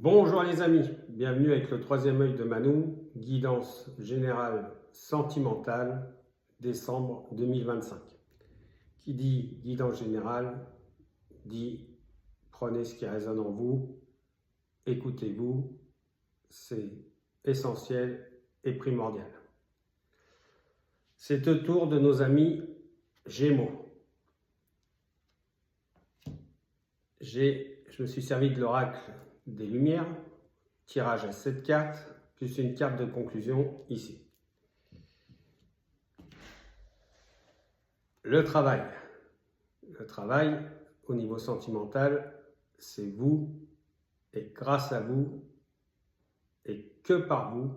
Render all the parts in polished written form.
Bonjour les amis, bienvenue avec le troisième œil de Manou, guidance générale sentimentale, décembre 2025. Qui dit guidance générale, dit prenez ce qui résonne en vous, écoutez-vous, c'est essentiel et primordial. C'est au tour de nos amis Gémeaux. Je me suis servi de l'oracle des Lumières, tirage à 7 cartes, plus une carte de conclusion ici. Le travail. Le travail, au niveau sentimental, c'est vous, et grâce à vous, et que par vous,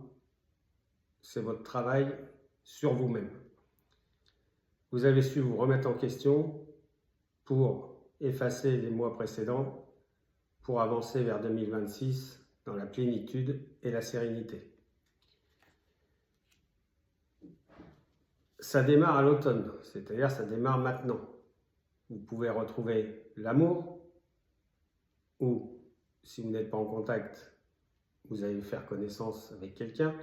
c'est votre travail sur vous-même. Vous avez su vous remettre en question pour effacer les mois précédents, pour avancer vers 2026 dans la plénitude et la sérénité. Ça démarre à l'automne, c'est-à-dire ça démarre maintenant. Vous pouvez retrouver l'amour, ou si vous n'êtes pas en contact, vous allez faire connaissance avec quelqu'un,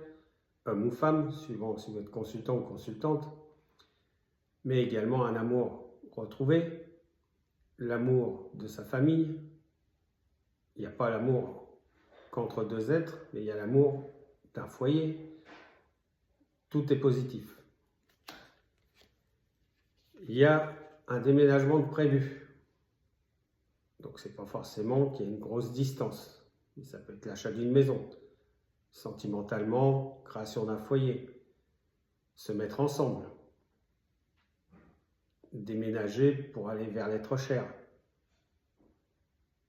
homme ou femme, suivant si vous êtes consultant ou consultante, mais également un amour retrouvé, l'amour de sa famille. Il n'y a pas l'amour qu'entre deux êtres, mais il y a l'amour d'un foyer. Tout est positif. Il y a un déménagement de prévu. Donc ce n'est pas forcément qu'il y ait une grosse distance. Mais ça peut être l'achat d'une maison. Sentimentalement, création d'un foyer. Se mettre ensemble. Déménager pour aller vers l'être cher.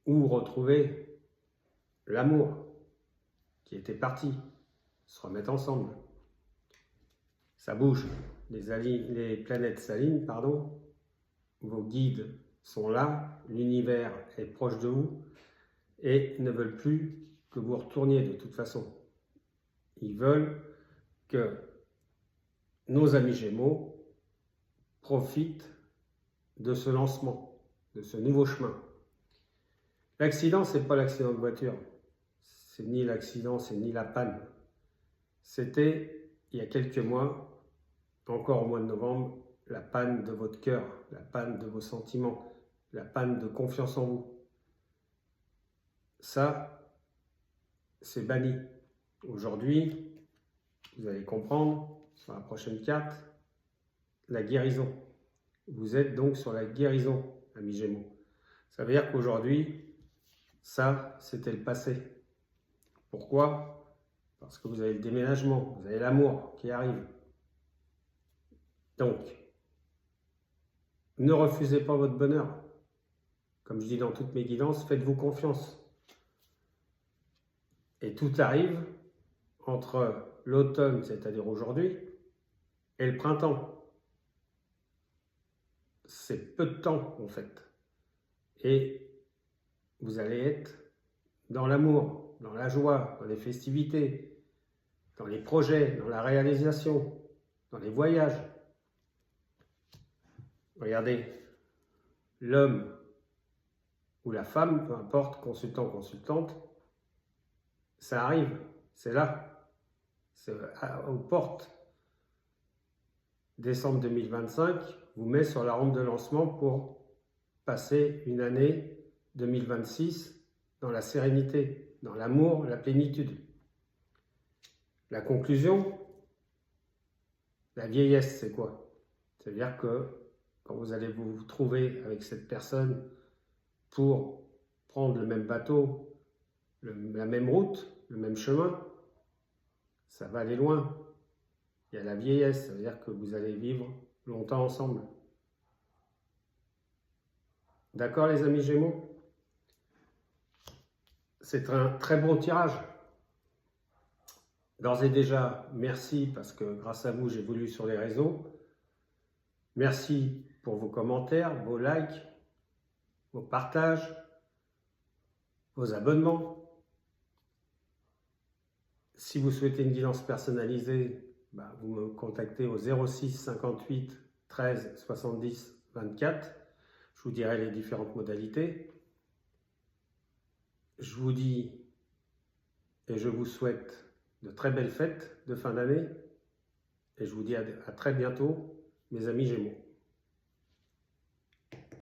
Ou retrouver l'amour qui était parti, se remettre ensemble. Ça bouge, les planètes s'alignent, vos guides sont là, l'univers est proche de vous et ne veulent plus que vous retourniez de toute façon. Ils veulent que nos amis Gémeaux profitent de ce lancement, de ce nouveau chemin. L'accident, ce n'est pas l'accident de voiture. C'est ni l'accident, c'est ni la panne. C'était, il y a quelques mois, encore au mois de novembre, la panne de votre cœur, la panne de vos sentiments, la panne de confiance en vous. Ça, c'est banni. Aujourd'hui, vous allez comprendre, sur la prochaine carte, la guérison. Vous êtes donc sur la guérison, amis Gémeaux. Ça veut dire qu'aujourd'hui, ça, c'était le passé. Pourquoi? Parce que vous avez le déménagement, vous avez l'amour qui arrive. Donc, ne refusez pas votre bonheur. Comme je dis dans toutes mes guidances, faites-vous confiance. Et tout arrive entre l'automne, c'est-à-dire aujourd'hui, et le printemps. C'est peu de temps, en fait. Et vous allez être dans l'amour, dans la joie, dans les festivités, dans les projets, dans la réalisation, dans les voyages. Regardez, l'homme ou la femme, peu importe, consultant, consultante, ça arrive, c'est là, c'est aux portes. Décembre 2025 vous met sur la rampe de lancement pour passer une année 2026 dans la sérénité, dans l'amour, la plénitude. La conclusion, la vieillesse, c'est quoi? C'est-à-dire que quand vous allez vous trouver avec cette personne pour prendre le même bateau, la même route, le même chemin, ça va aller loin. Il y a la vieillesse, ça veut dire que vous allez vivre longtemps ensemble. D'accord les amis Gémeaux? C'est un très bon tirage. D'ores et déjà, merci parce que grâce à vous, j'évolue sur les réseaux. Merci pour vos commentaires, vos likes, vos partages, vos abonnements. Si vous souhaitez une guidance personnalisée, vous me contactez au 06 58 13 70 24. Je vous dirai les différentes modalités. Je vous dis et je vous souhaite de très belles fêtes de fin d'année et je vous dis à très bientôt, mes amis Gémeaux.